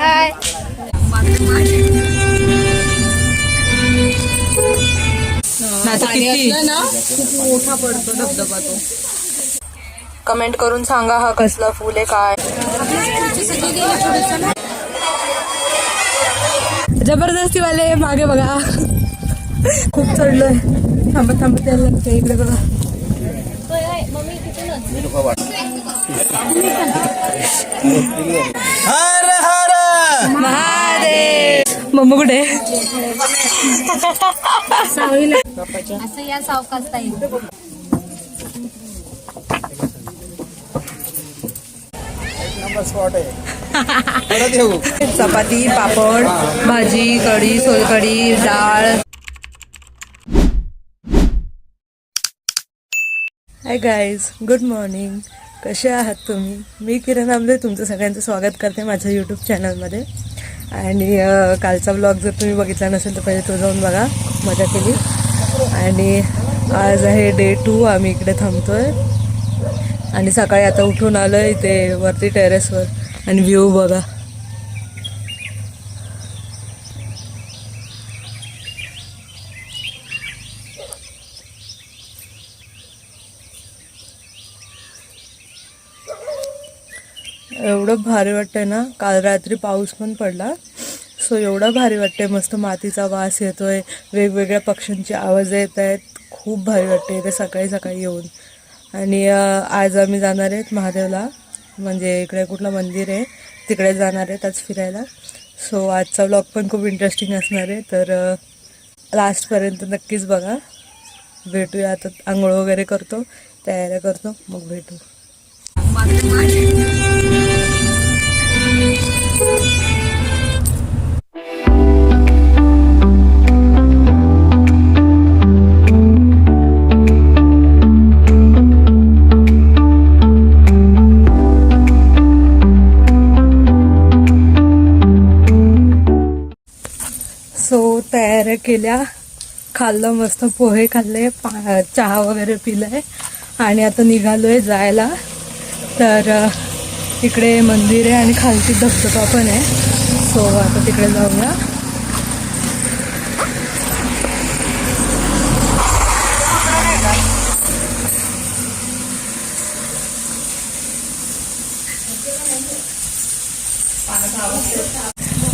हाय. किती मोठा पडतो धबधबा तो. कमेंट करून सांगा हा कसला फुल आहे काय. जबरदस्ती वाले मागे बघा. खूप चढलोय. थांबत थांबत यायला लागतं इकडे बघा. हर हर महादेव. मम्मी कुठे असं या सावकाशता येईल. चपाती पापड भाजी कढी सोलकढी डाळ. Hi guys, good morning. कसे आहात तुम्ही? मी किरण आमले तुमचं सगळ्यांचं स्वागत करते माझ्या यूट्यूब चॅनलमध्ये. आणि कालचा ब्लॉग जर तुम्ही बघितला नसेल तर पहिले तो जाऊन बघा. खूप मजा केली. आणि आज आहे डे 2. आम्ही इकडे थांबतोय आणि सकाळी आता उठून आलो आहे इथे वरती टेरेसवर. आणि व्ह्यू बघा. एवढं भारी वाटतंय ना. काल रात्री पाऊस पण पडला. सो एवढं भारी वाटतंय. मस्त मातीचा वास येतोय. वेगवेगळ्या पक्ष्यांचे आवाज येत आहेत. खूप भारी वाटते इथे सकाळी सकाळी येऊन. आणि आज आम्ही जाणार आहेत महादेवला. म्हणजे इकडे कुठलं मंदिर आहे तिकडे जाणार आहेत आज फिरायला. सो आजचा व्लॉग पण खूप इंटरेस्टिंग असणार आहे. तर लास्टपर्यंत नक्कीच बघा. भेटूया. आता आंघोळ वगैरे करतो, तयारी करतो, मग भेटू. सो तयाऱ्या केल्या, खाल्लं, मस्त पोहे खाल्ले, चहा वगैरे पिलाय आणि आता निघालोय जायला. तर इकडे मंदिर आहे आणि खालती धबधबा पण आहे. सो आता तिकडे जाऊया.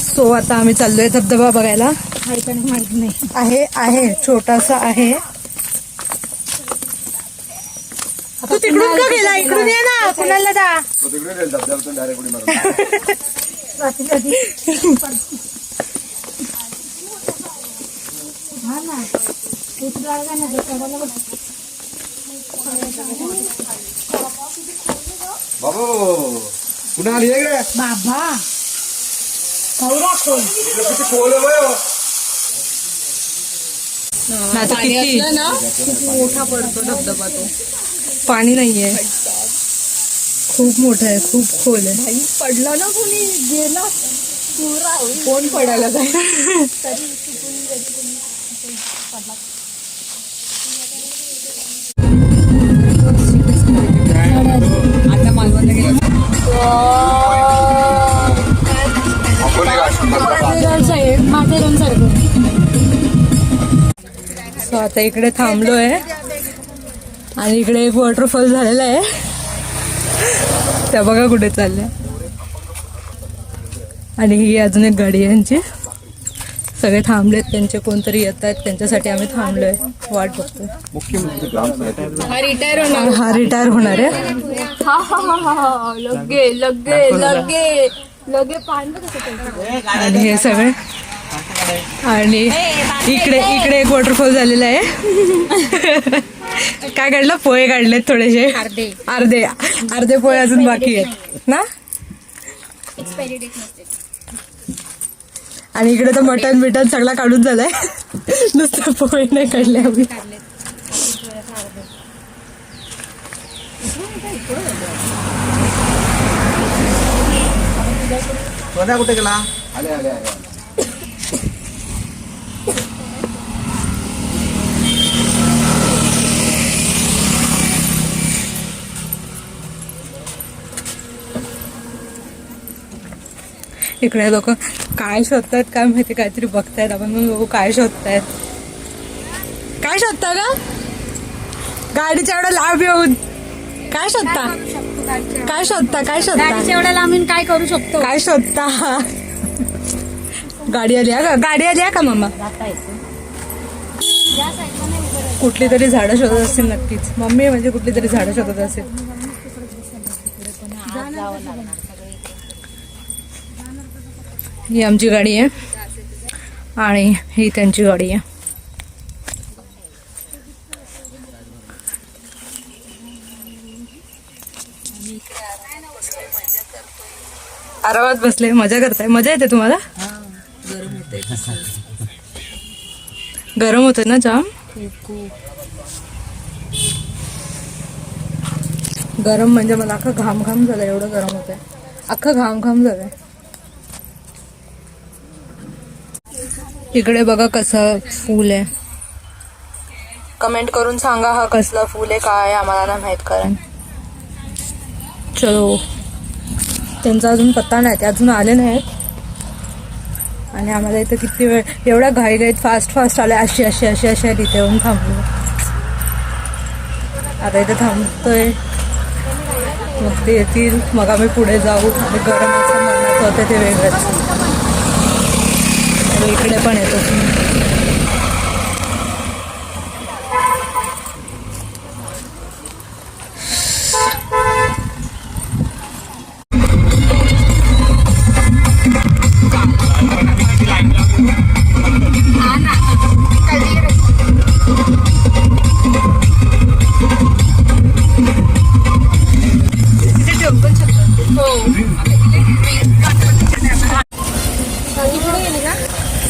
सो आता आम्ही चाललोय धबधबा बघायला. माहित नाही. आहे छोटासा आहे. तू तिकडून का गेला? इकडून ये ना. कुणाला जा. बाबा किती मोठा पडतो धबधबा तो. पाणी नाहीये. खूप मोठा आहे, खूप खोल आहे. भाई पडला ना कोणी गेला पुरा. कोण पडायला जाईल तरी आता मालवणला गेलो. माथेरान सारखं. सो आता इकडे थांबलोय आणि इकडे एक वॉटरफॉल झालेला आहे. त्या बघा कुठे चालल्या. आणि ही अजून एक गाडी आहे यांची. सगळे थांबलेत, त्यांचे कोणतरी येत आहेत, त्यांच्यासाठी आम्ही थांबलोय, वाट बघतोय. हा रिटायर होणार आहे. आणि हे सगळे. आणि इकडे एक वॉटरफॉल झालेला आहे. काय काढलं? पोहे काढलेत थोडेसे. अर्धे पोहे अजून बाकी आहेत ना. आणि इकडे तर मटन बिटन सगळा काढून झालाय. नुसतं पोहे नाही काढले आम्ही. कुठे गेला? इकडे लोक काय शोधतायत काय माहिती, काहीतरी बघतायत. आपण पण बघू काय शोधतायत. काय शोधता का गाडीच्या एवढा लांब येऊन? काय शोधता काय शोधता काय शोधता एवढ्या लांबून काय करू शकतो? काय शोधता? गाडी आली का? गाडी आली का मम्मा? कुठली तरी झाडं शोधत असतील नक्कीच. मम्मी म्हणजे कुठली तरी झाडं शोधत असेल. ही आमची गाडी आहे आणि ही त्यांची गाडी आहे. आरामात बसले, मजा करताय. मजा येते तुम्हाला? गरम होते ना जाम? गरम म्हणजे मला अख्खा घाम घाम झालं, एवढं गरम होतंय. अख्खा घाम घाम झालंय. इकडे बघा कसं फूल आहे. कमेंट करून सांगा हा कसला फूल आहे, काय आम्हाला नाही माहित. कारण चलो, त्यांचा अजून पत्ता नाही, ते अजून आले नाहीत. आणि आम्हाला इथं किती वेळ, एवढ्या घाईघाईत फास्ट फास्ट आल्या. अशी अशी अशी अशी आली, इथे येऊन थांबलो. आता इथे थांबतोय, मग ते येतील, मग आम्ही पुढे जाऊ. आणि गरम असं मरणाचं होतं ते वेगळंच. इकडे पण येतो.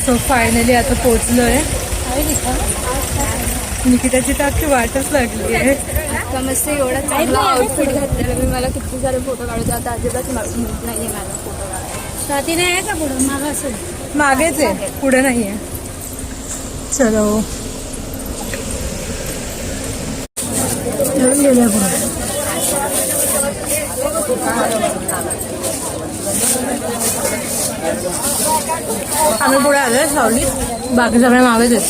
सो फायनली आता पोचलोय. निकिताची तर अख्खी वाटच लागली आहे. मस्त एवढा चांगला आउटफिट घातलेला मी. मला किती सारे फोटो काढायचे, आता अजिबात नाही मला फोटो काढायला. स्वाती नाही आहे का पुढं? मागं असेल. मागेच आहे, पुढे नाहीये. चलो गेल्या पुढे. आम्ही पुढे आलोय सावली, बाकी सगळे मागेच आहेत.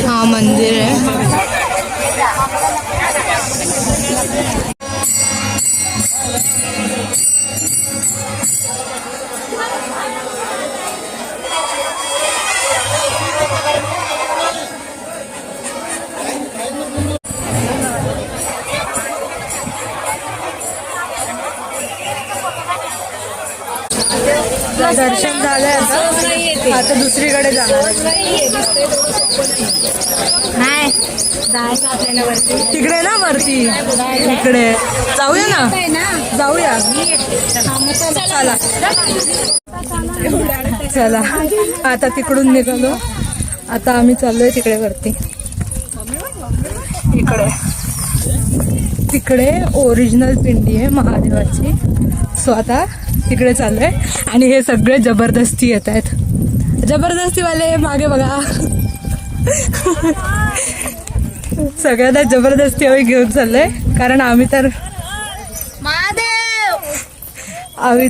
हा मंदिर आहे. दर्शन झालंय आता दुसरीकडे जाणार. नाही जायचं आपल्याला वरती. तिकडे ना वरती, इकडे जाऊया ना, जाऊया. चला चला, आता तिकडून निघालो. आता आम्ही चाललोय तिकडे वरती. तिकडे ओरिजिनल पिंडी आहे महादेवाची. सो आता तिकडे चाललोय. आणि हे सगळे जबरदस्ती येत आहेत. जबरदस्तीवाले मागे बघा. सगळ्यांना जबरदस्ती आम्ही घेऊन चाललोय. कारण आम्ही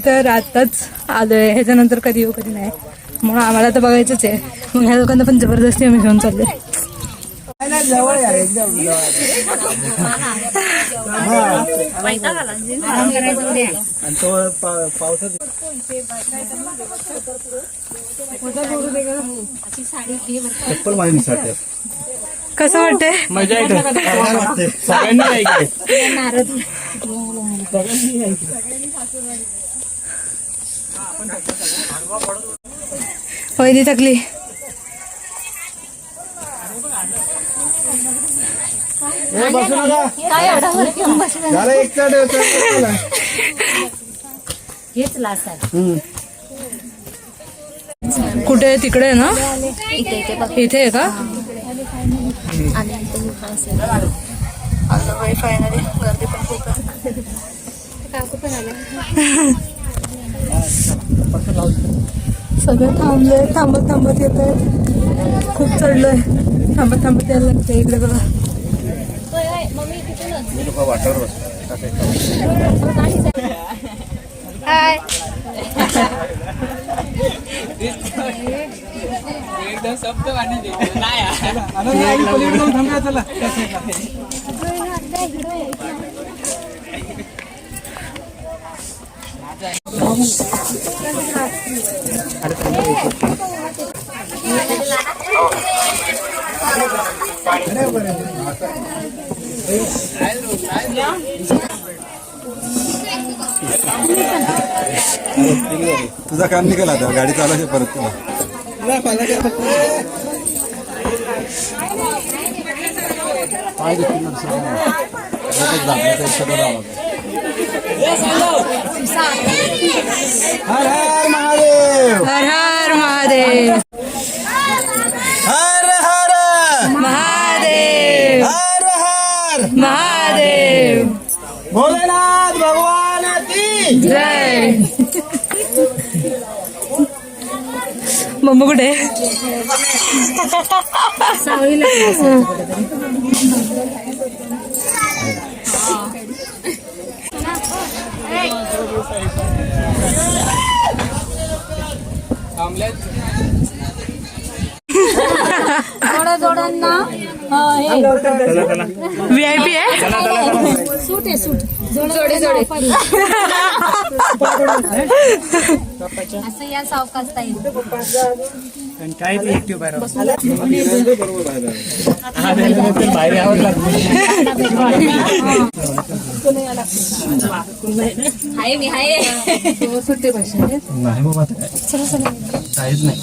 तर आताच आलोय. ह्याच्यानंतर कधी येऊ कधी नाही, म्हणून आम्हाला तर बघायचंच आहे. मग ह्या लोकांना पण जबरदस्ती आम्ही घेऊन चाललोय. कसं वाटतंय? मजा येते. पहिली थकली. बसू नका. झालं एक कुठे? तिकडे ना, इथे आहे का? फायनली गर्दी पण खूप आहे. सगळे थांबले, थांबत येत आहेत. खूप चढलोय. थांबत थांबत यायला लागते इकडे बघा. मी लोक वाटावर हाय तुझा काम निघाला आता गाडी चालवायची परत तुला. हर हर महादेव. हर हर महादेव. हर हर महादेव. हर हर महादेव. भोलेनाथ भगवान की जय. मम्मी कुठे? जोड्यांना VIP आहे. सूट आहे सूट जोडे जोडे असं या सावकाश ताई काय ते ऍक्टिव्ह बाहेर हाय मी हाय नाही बाबा काहीच नाही.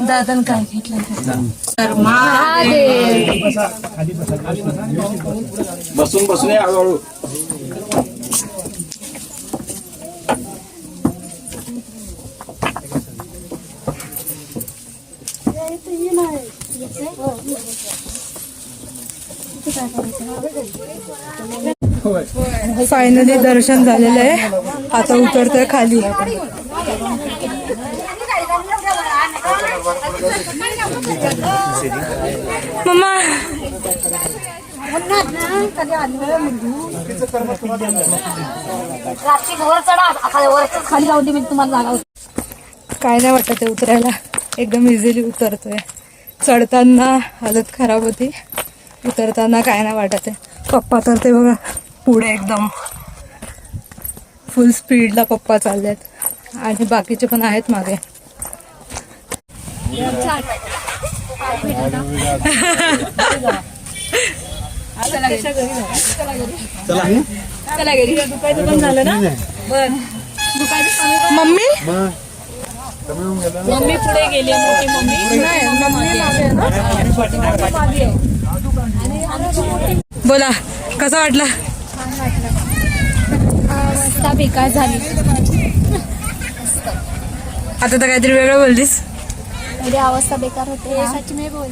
दादा काय घेतलं? महादेव बसून बसून ये हळूहळू. फायनली दर्शन झालेलं आहे. आता उतरतोय खाली. मम्मा खाली जाऊ दे मी तुम्हाला जागा काय नाही वाटत आहे उतरायला. एकदम इझिली उतरतोय. चढताना हालत खराब होती, उतरताना काय नाही वाटत आहे. पप्पा तर ते बघा पुढे एकदम फुल स्पीडला पप्पा चाललेत आणि बाकीचे पण आहेत मागे. चला घरी दुपारचं पण झालं ना. मम्मी मम्मी पुढे गेली मोठी मम्मी बोला कसा वाटला? रस्ता बेकार झाली. आता तर काहीतरी वेगळं बोललीस. एवढी अवस्था बेकार होते. सच में बोल.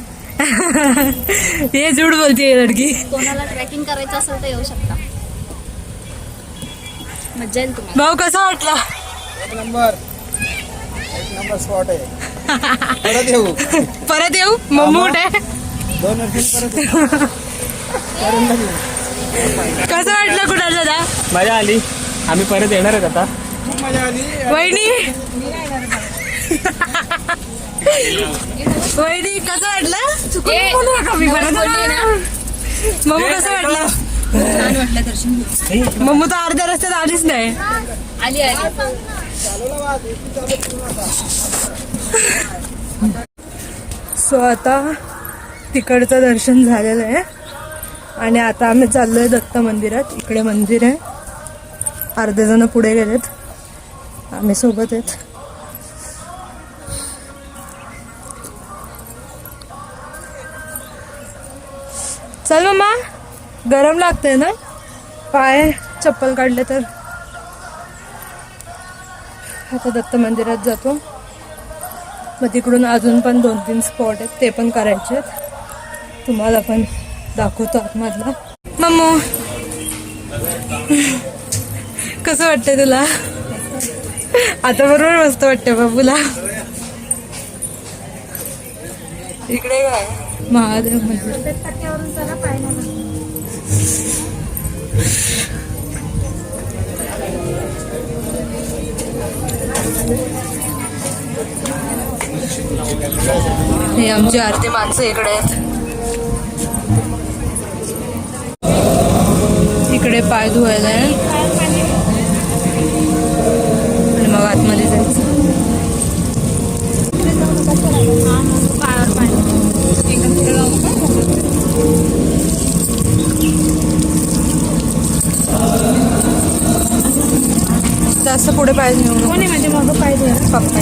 हे झूट बोलतीये लडकी. कोणाला ट्रेकिंग करायचं असेल तर येऊ शकता. मज्जा येईल तुम्हाला. भाऊ कसा वाटला? एक नंबर स्पॉट आहे. परत येऊ. परत येऊ. मम्मी कुठे? 2 वर्षांनी परत कसं वाटलं कुणाल दादा? मजा आली. आम्ही परत येणार आहेत आता. खूप मजा आली. वहिनी वहिनी कसं वाटलं? मम्मी कसं वाटलं? छान वाटलं दर्शन. मम्मी तर अर्ध्या रस्त्यात आलीच नाही. आली आली. सो आता तिकडचं दर्शन झालेलं आहे आणि आता आम्ही चाललोय दत्त मंदिरात. इकडे मंदिर आहे. अर्धे जण पुढे गेलेत, आम्ही सोबत आहेत. चल मम्मा, गरम लागतंय ना, पाय चप्पल काढले तर. आता दत्त मंदिरात जातो. मग तिकडून अजून पण 2-3 स्पॉट आहेत, ते पण करायचे आहेत. तुम्हाला पण दाखवतो आतमधला. मम्मू कसं वाटतंय तुला? आता बरोबर मस्त वाटतंय बाबूला. इकडे काय महादेव मंदिर. टक्क्यावरून चला पाहिजे. हे आमची आरती माणसं इकडे आहेत. इकडे पाय धुवायला आहे आणि मग आतमध्ये जायचं. पायावर पाणी एकदम तिकडे जाऊ जास्त पुढे पाय नेऊ नको. कोणी म्हणजे मग पाहिजे पप्पा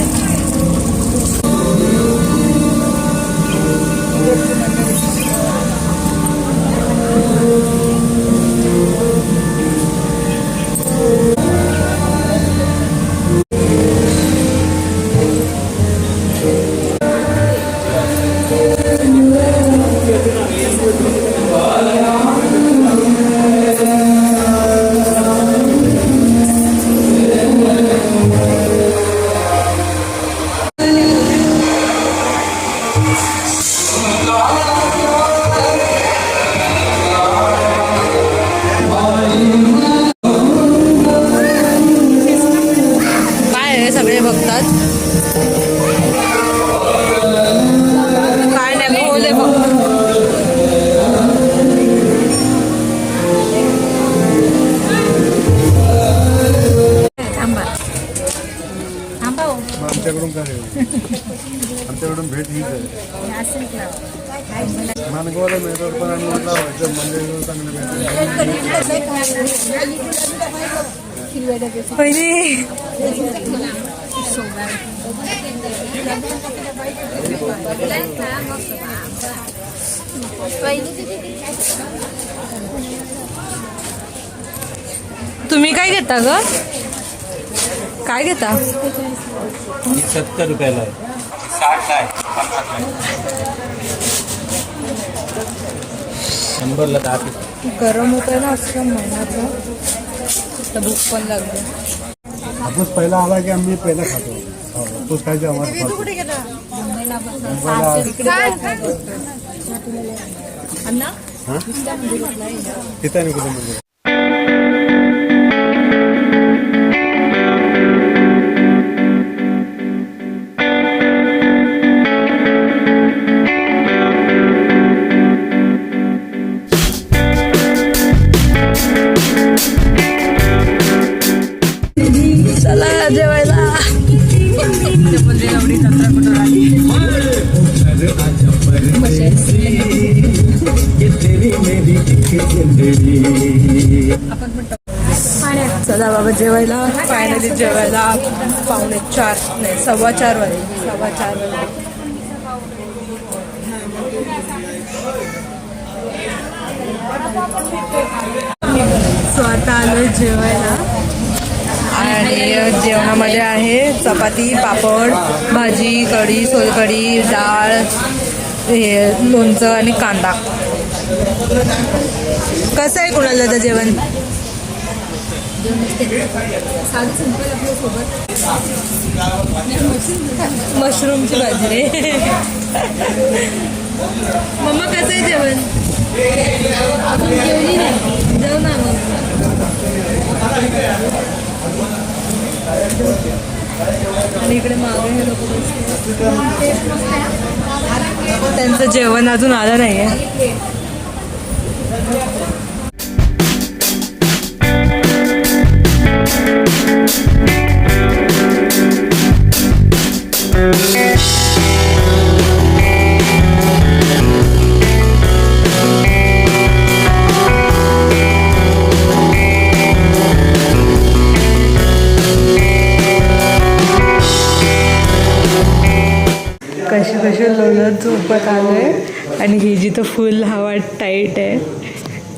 काय आहे सगळे बघतात. काय नाही बोले बघ. थांबा थांबा हो. आमच्याकडून काय आमच्याकडून भेट हीच आहे. असेल ना मानगावला मिळतात पण आणि लावायचं मंदिर चांगलं भेटतं. पहिली तुम्ही काय घेता ग? काय घेता? 70 रुपयाला आहे. 60 आहे. 100ला 10. गरम होत आहे ना असं महिन्याचं तर भूक पण लागली. हापूस पहिला आला की आम्ही पहिला खातो. हापूस खायचे आम्हाला तिथे आणि कुठे म्हणजे चला जेवायला. चला बाबा जेवायला. फायनली जेवायला 3:45 नाही 4:15 वाजले. 4:15 वाजले. सो आता आलोय जेवायला आणि जेवणामध्ये आहे चपाती, पापड, भाजी, कढी, सोलकढी, डाळ, हे लोणचं आणि कांदा. कसं आहे कुणाला तर जेवण? मशरूमची भाजी रे. मम्मा कसं आहे जेवण? जेव ना मग. आणि इकडे मागे हे लोक त्यांचं जेवण अजून आलं नाहीये. कसे लोळत झोपत आलोय आणि ही जी तर फुल हवा टाईट आहे.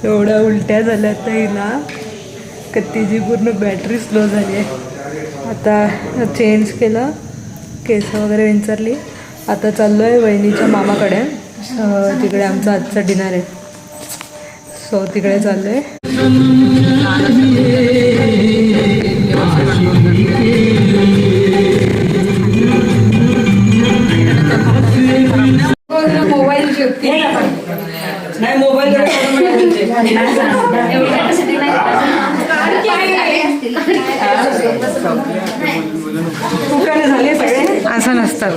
एवढ्या उलट्या झाल्या तर हिला का तिची पूर्ण बॅटरी स्लो झाली आहे. आता चेंज केलं, केस वगैरे विंचरली. आता चाललो आहे वहिनीच्या मामाकडे. तिकडे आमचं आजचं डिनर आहे. सो तिकडे चाललो आहे. असं नसतं.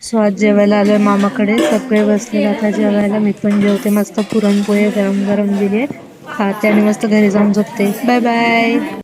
सो आज जेवायला आलोय मामाकडे. सगळे बसले आता जेवायला. मी पण जेवते. मस्त पुरणपोळी गरम गरम दिली खाते आणि मस्त घरी जाऊन झोपते. Bye bye.